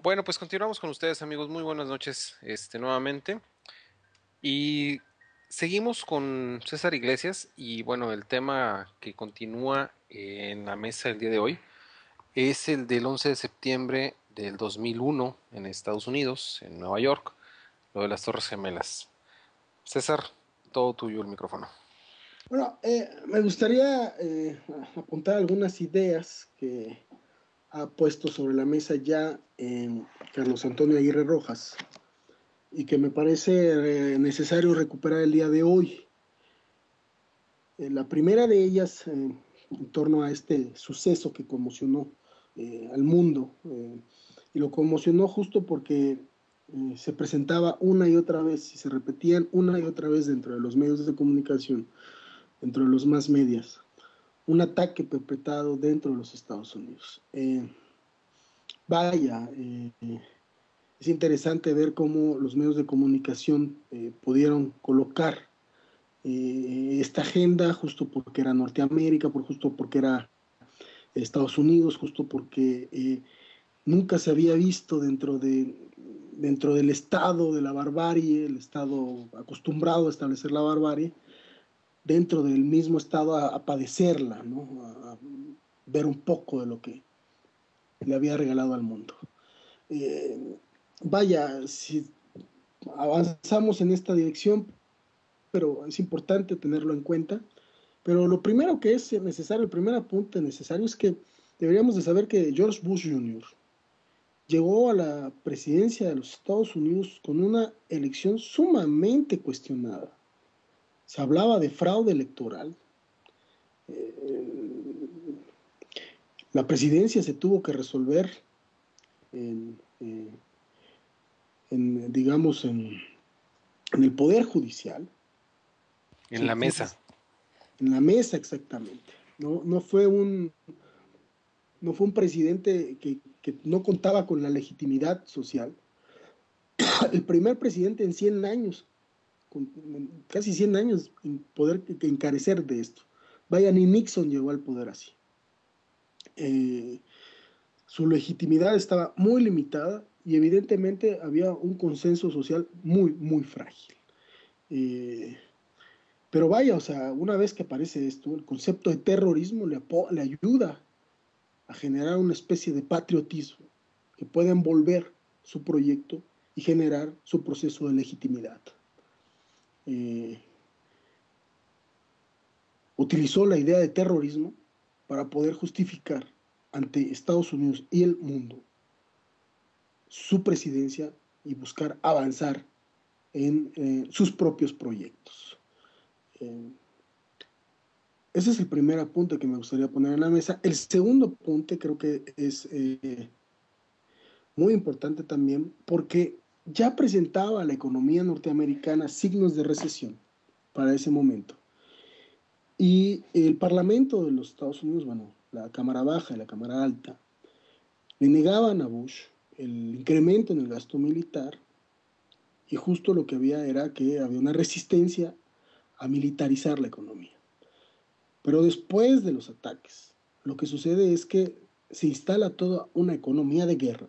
Bueno, pues continuamos con ustedes, amigos. Muy buenas noches, nuevamente. Y seguimos con César Iglesias y bueno, el tema que continúa en la mesa el día de hoy es el del 11 de septiembre del 2001 en Estados Unidos, en Nueva York, lo de las Torres Gemelas. César, todo tuyo el micrófono. Bueno, me gustaría apuntar algunas ideas que ha puesto sobre la mesa ya Carlos Antonio Aguirre Rojas y que me parece necesario recuperar el día de hoy. La primera de ellas, en torno a este suceso que conmocionó al mundo, y lo conmocionó justo porque se presentaba una y otra vez y se repetían una y otra vez dentro de los medios de comunicación, dentro de los más medias, un ataque perpetrado dentro de los Estados Unidos. Vaya, es interesante ver cómo los medios de comunicación pudieron colocar esta agenda justo porque era Norteamérica, justo porque era Estados Unidos, justo porque nunca se había visto dentro del estado de la barbarie, el estado acostumbrado a establecer la barbarie, dentro del mismo estado a padecerla, ¿no? A ver un poco de lo que le había regalado al mundo. Eh, Vaya, si avanzamos en esta dirección, pero es importante tenerlo en cuenta. Pero lo primero que es necesario, el primer apunte necesario es que deberíamos de saber que George Bush Jr. llegó a la presidencia de los Estados Unidos con una elección sumamente cuestionada. Se hablaba de fraude electoral. La presidencia se tuvo que resolver en, digamos, en el Poder Judicial. En la mesa. En la mesa exactamente. No fue un presidente que no contaba con la legitimidad social. El primer presidente en 100 años, con casi 100 años, en poder encarecer de esto. Vaya, ni Nixon llegó al poder así. Su legitimidad estaba muy limitada y evidentemente había un consenso social muy, muy frágil. Eh, pero vaya, o sea, una vez que aparece esto, el concepto de terrorismo le ayuda a generar una especie de patriotismo que pueda envolver su proyecto y generar su proceso de legitimidad. Eh, Utilizó la idea de terrorismo para poder justificar ante Estados Unidos y el mundo su presidencia y buscar avanzar en sus propios proyectos. Eh, Ese es el primer apunte que me gustaría poner en la mesa. El segundo apunte creo que es muy importante también porque ya presentaba la economía norteamericana signos de recesión para ese momento. Y el Parlamento de los Estados Unidos, bueno, la Cámara Baja y la Cámara Alta, le negaban a Bush el incremento en el gasto militar y justo lo que había era que había una resistencia a militarizar la economía. Pero después de los ataques, lo que sucede es que se instala toda una economía de guerra.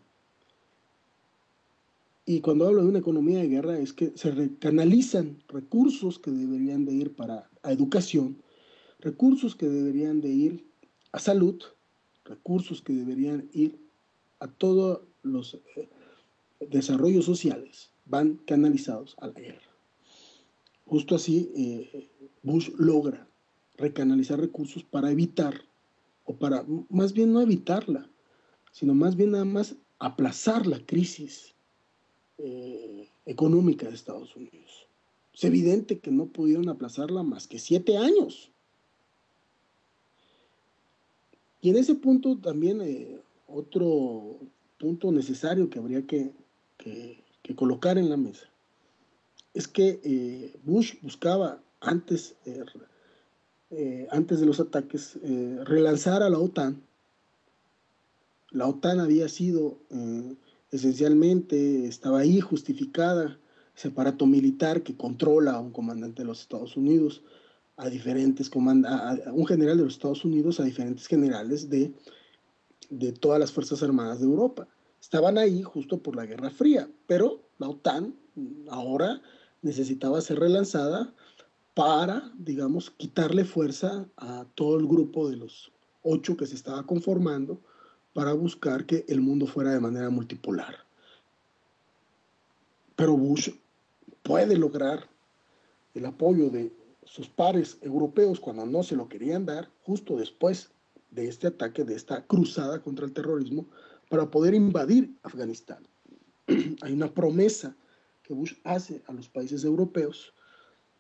Y cuando hablo de una economía de guerra es que se canalizan recursos que deberían de ir para a educación, recursos que deberían de ir a salud, recursos que deberían ir a todos los desarrollos sociales, van canalizados a la guerra. Justo así, Bush logra recanalizar recursos para evitar, o para más bien no evitarla, sino más bien nada más aplazar la crisis económica de Estados Unidos. Es evidente que no pudieron aplazarla más que 7 años. Y en ese punto también otro punto necesario que habría que colocar en la mesa es que Bush buscaba antes de los ataques relanzar a la OTAN. La OTAN había sido esencialmente, estaba ahí justificada, ese aparato militar que controla a un comandante de los Estados Unidos, a diferentes a un general de los Estados Unidos a diferentes generales de todas las Fuerzas Armadas de Europa. Estaban ahí justo por la Guerra Fría, pero la OTAN ahora necesitaba ser relanzada para, digamos, quitarle fuerza a todo el grupo de los 8 que se estaba conformando para buscar que el mundo fuera de manera multipolar. Pero Bush puede lograr el apoyo de sus pares europeos cuando no se lo querían dar, justo después de este ataque, de esta cruzada contra el terrorismo, para poder invadir Afganistán. Hay una promesa que Bush hace a los países europeos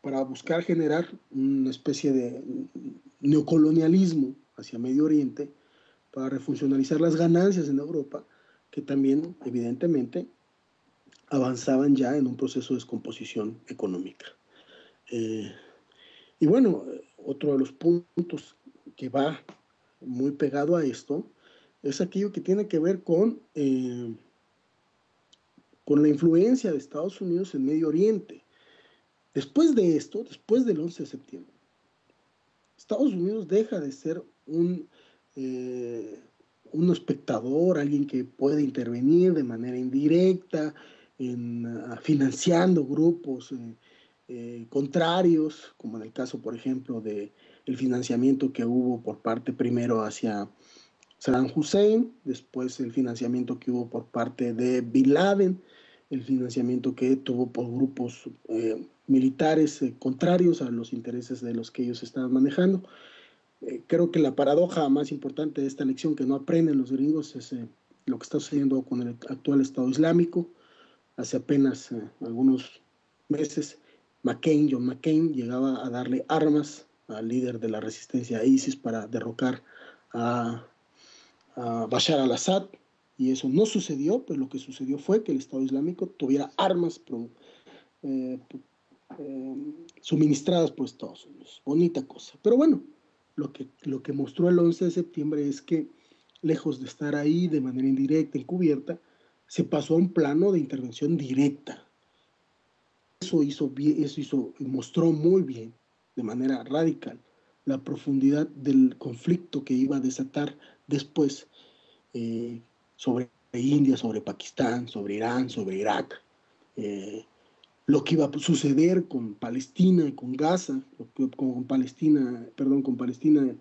para buscar generar una especie de neocolonialismo hacia Medio Oriente, para refuncionalizar las ganancias en Europa, que también, evidentemente, avanzaban ya en un proceso de descomposición económica. Y bueno, otro de los puntos que va muy pegado a esto es aquello que tiene que ver con la influencia de Estados Unidos en Medio Oriente. Después de esto, después del 11 de septiembre, Estados Unidos deja de ser un espectador, alguien que puede intervenir de manera indirecta, financiando grupos contrarios, como en el caso, por ejemplo, del financiamiento que hubo por parte primero hacia Saddam Hussein, después el financiamiento que hubo por parte de Bin Laden, el financiamiento que tuvo por grupos militares contrarios a los intereses de los que ellos estaban manejando. Creo que la paradoja más importante de esta lección que no aprenden los gringos es lo que está sucediendo con el actual Estado Islámico. Hace apenas algunos meses, John McCain, llegaba a darle armas al líder de la resistencia ISIS para derrocar a Bashar al-Assad, y eso no sucedió, pero lo que sucedió fue que el Estado Islámico tuviera armas eh, suministradas por Estados Unidos. Bonita cosa. Pero bueno, lo que mostró el 11 de septiembre es que, lejos de estar ahí de manera indirecta, encubierta, se pasó a un plano de intervención directa. Mostró muy bien, de manera radical, la profundidad del conflicto que iba a desatar después sobre India, sobre Pakistán, sobre Irán, sobre Irak, lo que iba a suceder con Palestina y con Gaza, con Palestina, perdón, con Palestina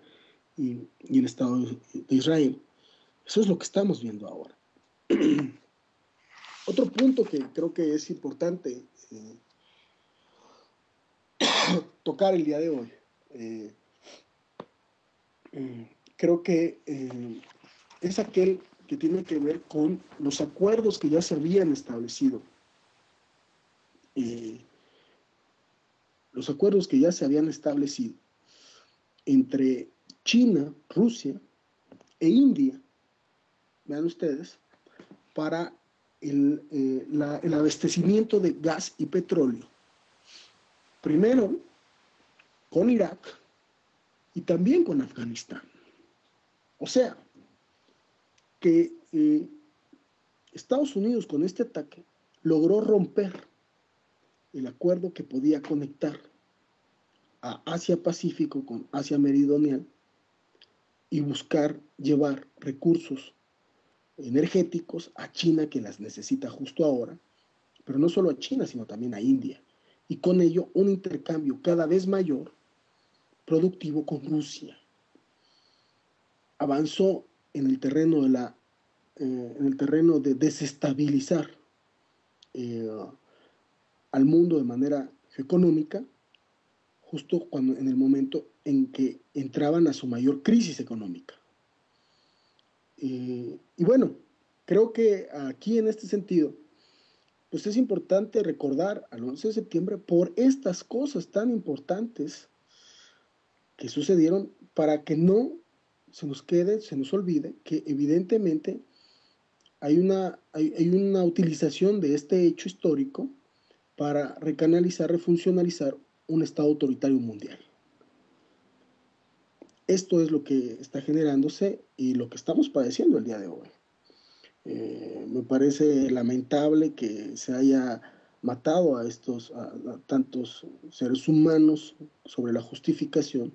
y el Estado de Israel. Eso es lo que estamos viendo ahora. Otro punto que creo que es importante tocar el día de hoy, creo que es aquel que tiene que ver con los acuerdos que ya se habían establecido. Los acuerdos que ya se habían establecido entre China, Rusia e India, vean ustedes, para el abastecimiento de gas y petróleo. Primero con Irak y también con Afganistán. O sea, que Estados Unidos con este ataque logró romper el acuerdo que podía conectar a Asia-Pacífico con Asia Meridional y buscar llevar recursos energéticos a China, que las necesita justo ahora, pero no solo a China, sino también a India, y con ello un intercambio cada vez mayor productivo con Rusia. Avanzó en el terreno de desestabilizar al mundo de manera económica, justo en el momento en que entraban a su mayor crisis económica. Y bueno, creo que aquí en este sentido, pues es importante recordar al 11 de septiembre por estas cosas tan importantes que sucedieron, para que no se nos quede, se nos olvide que evidentemente hay una utilización de este hecho histórico para recanalizar, refuncionalizar un Estado autoritario mundial. Esto es lo que está generándose y lo que estamos padeciendo el día de hoy. Me parece lamentable que se haya matado a tantos seres humanos sobre la justificación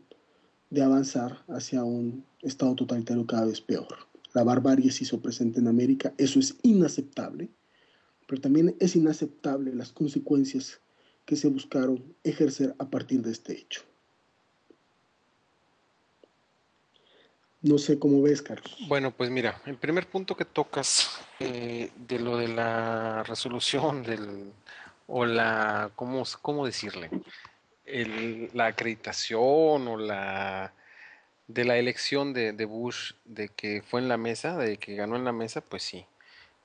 de avanzar hacia un estado totalitario cada vez peor. La barbarie se hizo presente en América, eso es inaceptable, pero también es inaceptable las consecuencias que se buscaron ejercer a partir de este hecho. No sé cómo ves, Carlos. Bueno, pues mira, el primer punto que tocas de lo de la resolución o ¿cómo decirle? La acreditación o de la elección de Bush, de que fue en la mesa, de que ganó en la mesa, pues sí.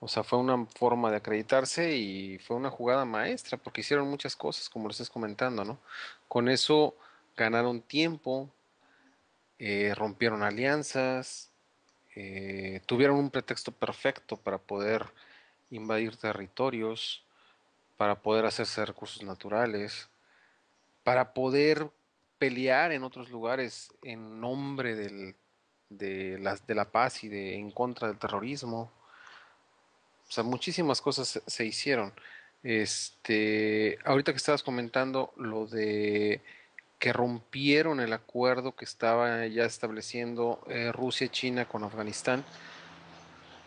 O sea, fue una forma de acreditarse y fue una jugada maestra, porque hicieron muchas cosas, como lo estás comentando, ¿no? Con eso ganaron tiempo, rompieron alianzas, tuvieron un pretexto perfecto para poder invadir territorios, para poder hacerse de recursos naturales, para poder pelear en otros lugares en nombre de la paz y en contra del terrorismo. O sea, muchísimas cosas se hicieron. Ahorita que estabas comentando lo de que rompieron el acuerdo que estaba ya estableciendo Rusia y China con Afganistán.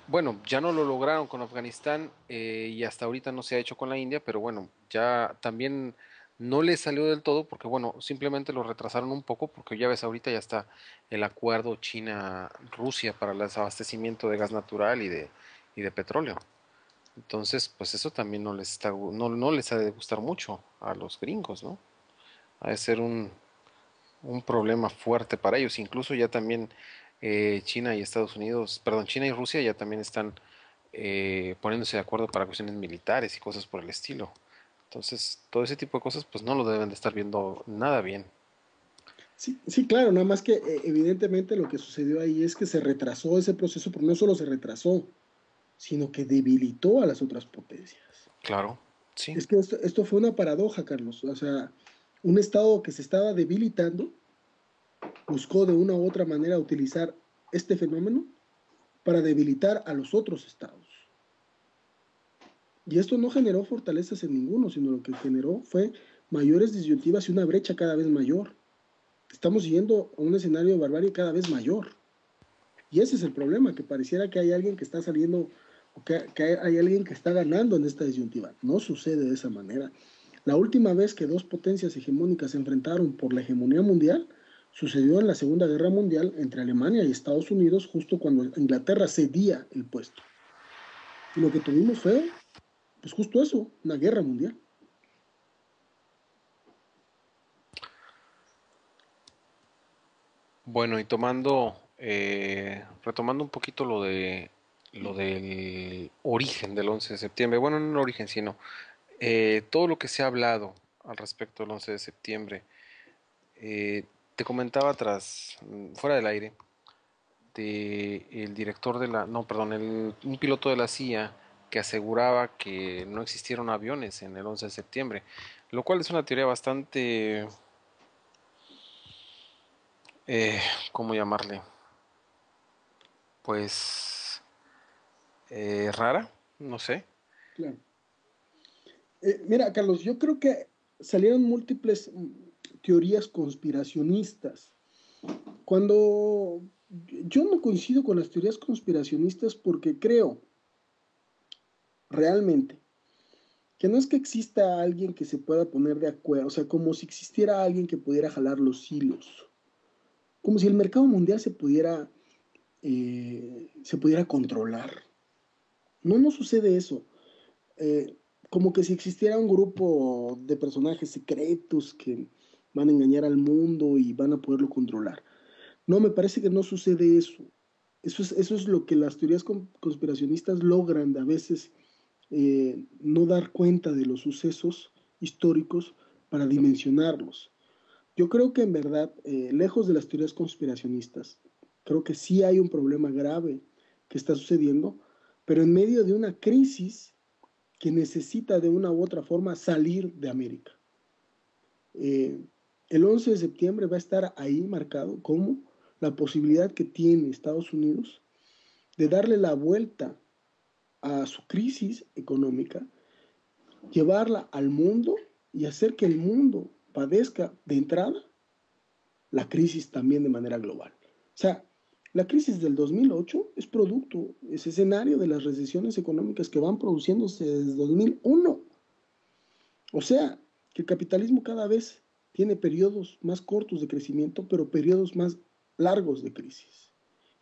Bueno, ya no lo lograron con Afganistán y hasta ahorita no se ha hecho con la India, pero bueno, ya también no le salió del todo porque bueno, simplemente lo retrasaron un poco porque ya ves, ahorita ya está el acuerdo China-Rusia para el desabastecimiento de gas natural y de petróleo. Entonces, pues eso también no les ha de gustar mucho a los gringos, ¿no? Ha de ser un problema fuerte para ellos. Incluso ya también China y Estados Unidos, perdón, China y Rusia ya también están poniéndose de acuerdo para cuestiones militares y cosas por el estilo. Entonces, todo ese tipo de cosas, pues no lo deben de estar viendo nada bien. Sí, sí, claro, nada más que evidentemente lo que sucedió ahí es que se retrasó ese proceso, pero no solo se retrasó, sino que debilitó a las otras potencias. Claro, sí, Es que esto fue una paradoja, Carlos. O sea, un Estado que se estaba debilitando buscó de una u otra manera utilizar este fenómeno para debilitar a los otros estados. Y esto no generó fortalezas en ninguno, sino lo que generó fue mayores disyuntivas y una brecha cada vez mayor. Estamos yendo a un escenario de barbarie cada vez mayor. Y ese es el problema, que pareciera que hay alguien que está saliendo, o que hay alguien que está ganando en esta disyuntiva. No sucede de esa manera. La última vez que dos potencias hegemónicas se enfrentaron por la hegemonía mundial sucedió en la Segunda Guerra Mundial entre Alemania y Estados Unidos, justo cuando Inglaterra cedía el puesto. Y lo que tuvimos fue, pues justo eso, una guerra mundial. bueno, y retomando un poquito lo del origen del 11 de septiembre, bueno, no el origen, sino todo lo que se ha hablado al respecto del 11 de septiembre. Eh, Te comentaba fuera del aire, de el director de no, perdón, un piloto de la CIA que aseguraba que no existieron aviones en el 11 de septiembre, lo cual es una teoría bastante, eh, ¿cómo llamarle? Pues rara, no sé. Claro. Mira, Carlos, yo creo que salieron múltiples teorías conspiracionistas. Cuando yo no coincido con las teorías conspiracionistas porque creo realmente que no es que exista alguien que se pueda poner de acuerdo, o sea, como si existiera alguien que pudiera jalar los hilos, como si el mercado mundial se pudiera controlar. No, no sucede eso. Eh, Como que si existiera un grupo de personajes secretos que van a engañar al mundo y van a poderlo controlar. No, me parece que no sucede eso. Eso es lo que las teorías conspiracionistas logran de a veces no dar cuenta de los sucesos históricos para dimensionarlos. Yo creo que en verdad, lejos de las teorías conspiracionistas, creo que sí hay un problema grave que está sucediendo, pero en medio de una crisis que necesita de una u otra forma salir de América. Eh, el 11 de septiembre va a estar ahí marcado como la posibilidad que tiene Estados Unidos de darle la vuelta a su crisis económica llevarla al mundo y hacer que el mundo padezca de entrada la crisis también de manera global. O sea, la crisis del 2008 es producto, es escenario de las recesiones económicas que van produciéndose desde 2001. O sea, que el capitalismo cada vez tiene periodos más cortos de crecimiento, pero periodos más largos de crisis.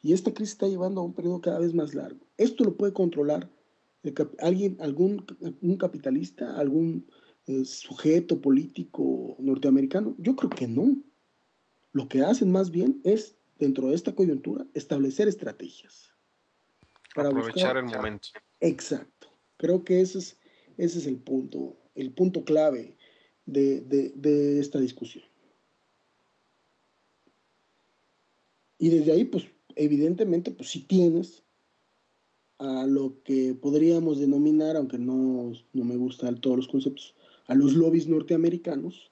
Y esta crisis está llevando a un periodo cada vez más largo. Esto lo puede controlar algún capitalista, algún sujeto político norteamericano. Yo creo que no. Lo que hacen más bien es, dentro de esta coyuntura, establecer estrategias para Aprovechar buscar. el momento. Exacto. Creo que ese es el punto clave de esta discusión. Y desde ahí, pues, evidentemente, pues sí tienes a lo que podríamos denominar, aunque no me gustan todos los conceptos, a los lobbies norteamericanos,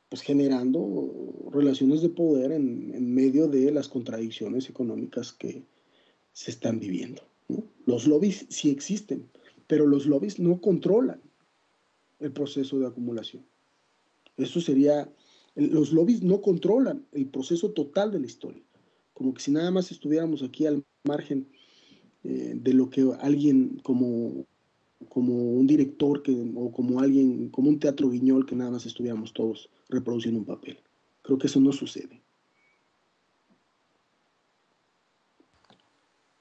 pues generando relaciones de poder en medio de las contradicciones económicas que se están viviendo, ¿no? Los lobbies sí existen, pero los lobbies no controlan el proceso de acumulación. Eso sería, los lobbies no controlan el proceso total de la historia. Como que si nada más estuviéramos aquí al margen de lo que alguien como un director o como alguien, como un teatro guiñol que nada más estuviéramos todos reproduciendo un papel. Creo que eso no sucede.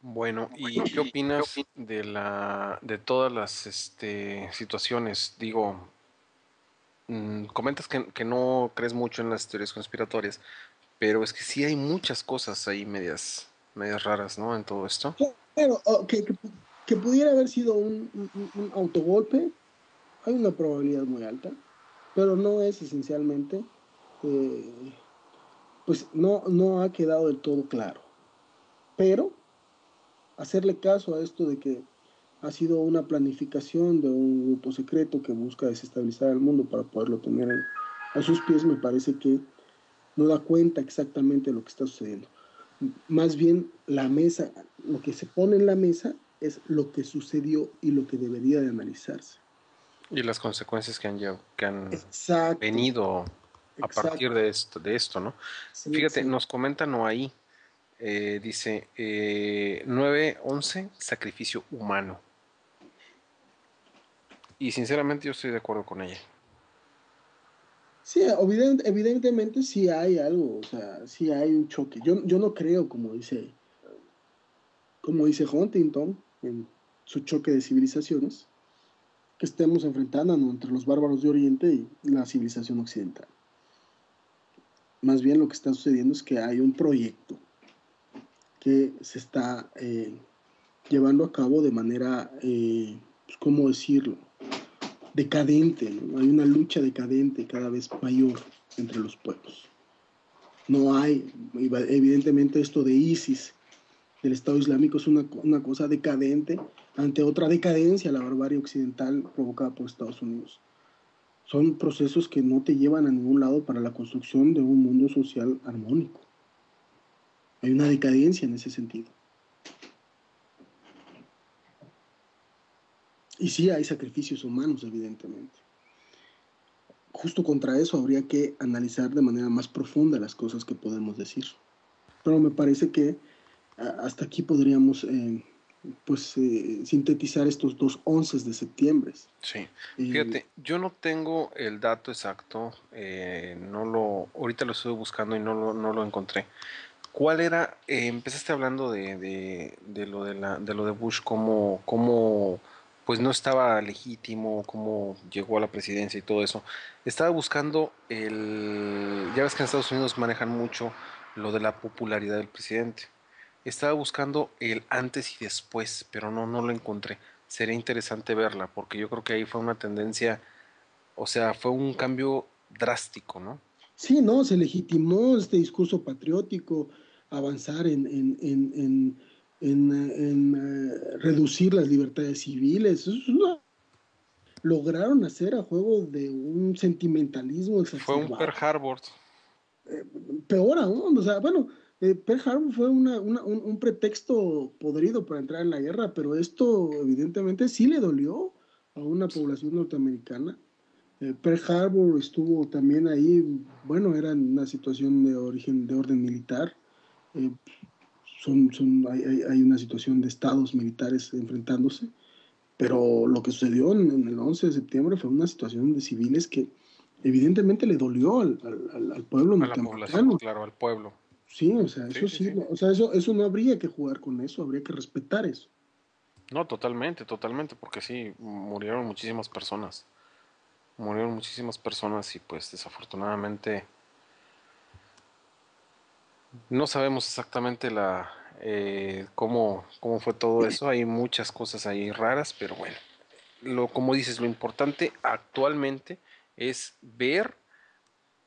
Bueno, ¿y qué opinas de todas las situaciones? Digo, comentas que no crees mucho en las teorías conspiratorias, pero es que sí hay muchas cosas ahí medias raras, ¿no? En todo esto. Pero que pudiera haber sido un autogolpe, hay una probabilidad muy alta, pero no es esencialmente, eh, pues no ha quedado del todo claro. Pero hacerle caso a esto de que ha sido una planificación de un grupo secreto que busca desestabilizar el mundo para poderlo tener a sus pies, me parece que no da cuenta exactamente de lo que está sucediendo. Más bien la mesa, lo que se pone en la mesa es lo que sucedió y lo que debería de analizarse. Y las consecuencias que han Exacto, venido a partir exacto. de esto, ¿no? Sí, Fíjate, sí. nos comenta Noahí, dice 9/11, sacrificio humano. Y sinceramente yo estoy de acuerdo con ella. Sí, evidentemente sí hay algo, o sea, sí hay un choque. Yo no creo, como dice Huntington, en su choque de civilizaciones, que estemos enfrentándonos entre los bárbaros de Oriente y la civilización occidental. Más bien lo que está sucediendo es que hay un proyecto que se está llevando a cabo de manera, pues, ¿cómo decirlo? Decadente, ¿no? Hay una lucha decadente cada vez mayor entre los pueblos. No hay, evidentemente esto de ISIS, del Estado Islámico, es una cosa decadente ante otra decadencia, la barbarie occidental provocada por Estados Unidos. Son procesos que no te llevan a ningún lado para la construcción de un mundo social armónico. Hay una decadencia en ese sentido. Y sí hay sacrificios humanos, evidentemente. Justo contra eso habría que analizar de manera más profunda las cosas que podemos decir. Pero me parece que hasta aquí podríamos sintetizar estos dos 11 de septiembre. Sí, Eh, fíjate, yo no tengo el dato exacto, ahorita lo estuve buscando y no lo encontré. ¿Cuál era? Empezaste hablando de lo de Bush, cómo pues no estaba legítimo, cómo llegó a la presidencia y todo eso. Estaba buscando ya ves que en Estados Unidos manejan mucho lo de la popularidad del presidente. Estaba buscando el antes y después, pero no lo encontré. Sería interesante verla, porque yo creo que ahí fue una tendencia, o sea, fue un cambio drástico, ¿no? sí, ¿no? Se legitimó este discurso patriótico, avanzar en reducir las libertades civiles. Lograron hacer a juego de un sentimentalismo Fue un Pearl exacerbado. Harbor. Peor aún, o sea, bueno, Pearl Harbor fue un pretexto podrido para entrar en la guerra, pero esto evidentemente sí le dolió a una población norteamericana. Pearl Harbor estuvo también ahí, bueno, era una situación de origen, de orden militar. Eh, hay una situación de estados militares enfrentándose, pero lo que sucedió en el 11 de septiembre fue una situación de civiles que evidentemente le dolió al pueblo A la población, norteamericano. claro, al pueblo. Sí, o sea, Sí, eso sí, sí, sí. o sea, eso no habría que jugar con eso, habría que respetar eso. No, totalmente, totalmente, porque sí, murieron muchísimas personas. Murieron muchísimas personas y pues desafortunadamente no sabemos exactamente cómo fue todo eso. Hay muchas cosas ahí raras, pero bueno. Como dices, lo importante actualmente es ver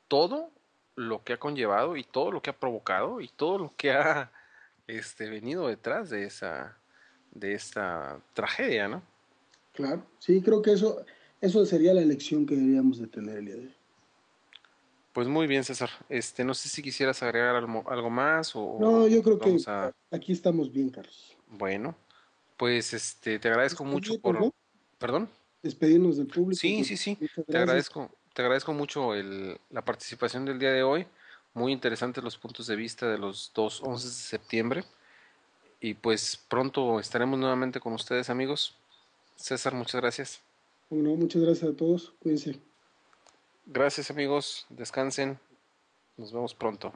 todo lo que ha conllevado y todo lo que ha provocado y todo lo que ha venido detrás de esta tragedia, ¿no? Claro, sí, creo que eso sería la elección que deberíamos de tener el día de hoy. Pues muy bien, César. No sé si quisieras agregar algo más No, o yo nos creo que vamos a... aquí estamos bien, Carlos. Bueno, pues te agradezco mucho Despedirnos, ¿no? ¿Perdón? Despedirnos del público, Sí, pues sí, sí. muchas gracias. Te agradezco mucho la participación del día de hoy. Muy interesantes los puntos de vista de los dos 11 de septiembre. Y pues pronto estaremos nuevamente con ustedes, amigos. César, muchas gracias. Bueno, muchas gracias a todos, cuídense. Gracias, amigos. Descansen. Nos vemos pronto.